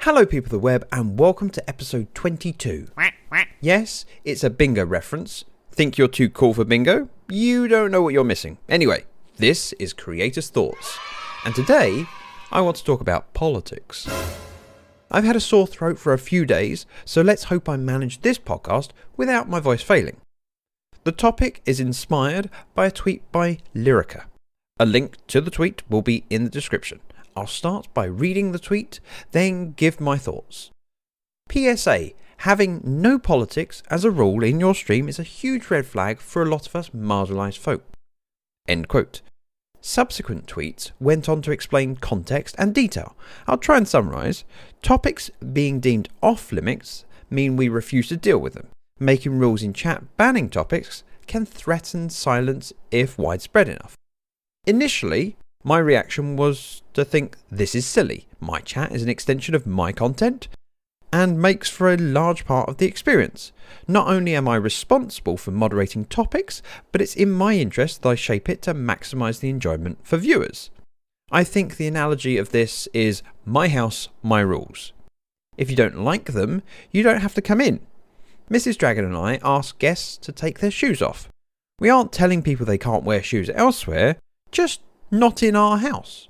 Hello people of the web and welcome to episode 22. Yes, it's a bingo reference. Think you're too cool for bingo? You don't know what you're missing. Anyway, this is Creators Thoughts. And today, I want to talk about politics. I've had a sore throat for a few days, so let's hope I manage this podcast without my voice failing. The topic is inspired by a tweet by Lyrica. A link to the tweet will be in the description. I'll start by reading the tweet, then give my thoughts. PSA, having no politics as a rule in your stream is a huge red flag for a lot of us marginalised folk. End quote. Subsequent tweets went on to explain context and detail. I'll try and summarise. Topics being deemed off limits mean we refuse to deal with them. Making rules in chat banning topics can threaten silence if widespread enough. Initially, my reaction was to think this is silly. My chat is an extension of my content and makes for a large part of the experience. Not only am I responsible for moderating topics, but it's in my interest that I shape it to maximise the enjoyment for viewers. I think the analogy of this is my house, my rules. If you don't like them, you don't have to come in. Mrs. Dragon and I ask guests to take their shoes off. We aren't telling people they can't wear shoes elsewhere, just not in our house.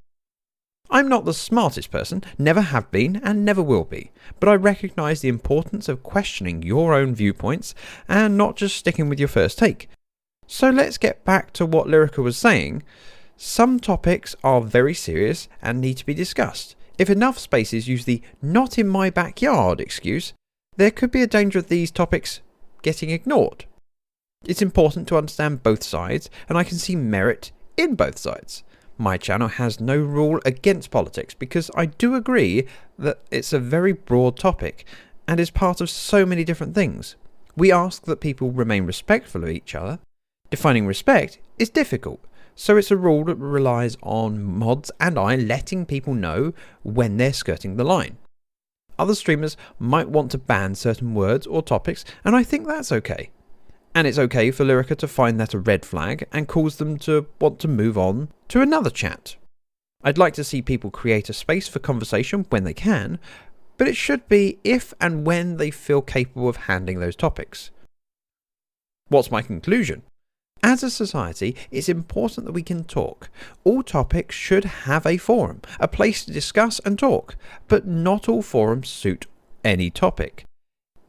I'm not the smartest person, never have been and never will be, but I recognise the importance of questioning your own viewpoints and not just sticking with your first take. So let's get back to what Lyrica was saying. Some topics are very serious and need to be discussed. If enough spaces use the "not in my backyard" excuse, there could be a danger of these topics getting ignored. It's important to understand both sides, and I can see merit in both sides. My channel has no rule against politics because I do agree that it's a very broad topic and is part of so many different things. We ask that people remain respectful of each other. Defining respect is difficult, so it's a rule that relies on mods and I letting people know when they're skirting the line. Other streamers might want to ban certain words or topics, and I think that's okay. And it's okay for Lyrica to find that a red flag and cause them to want to move on to another chat. I'd like to see people create a space for conversation when they can, but it should be if and when they feel capable of handling those topics. What's my conclusion? As a society, it's important that we can talk. All topics should have a forum, a place to discuss and talk, but not all forums suit any topic.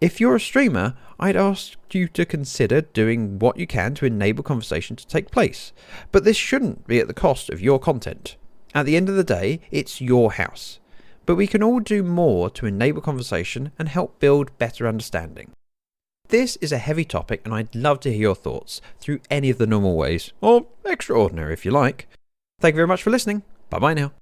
If you're a streamer, I'd ask you to consider doing what you can to enable conversation to take place. But this shouldn't be at the cost of your content. At the end of the day, it's your house. But we can all do more to enable conversation and help build better understanding. This is a heavy topic and I'd love to hear your thoughts through any of the normal ways, or extraordinary if you like. Thank you very much for listening. Bye bye now.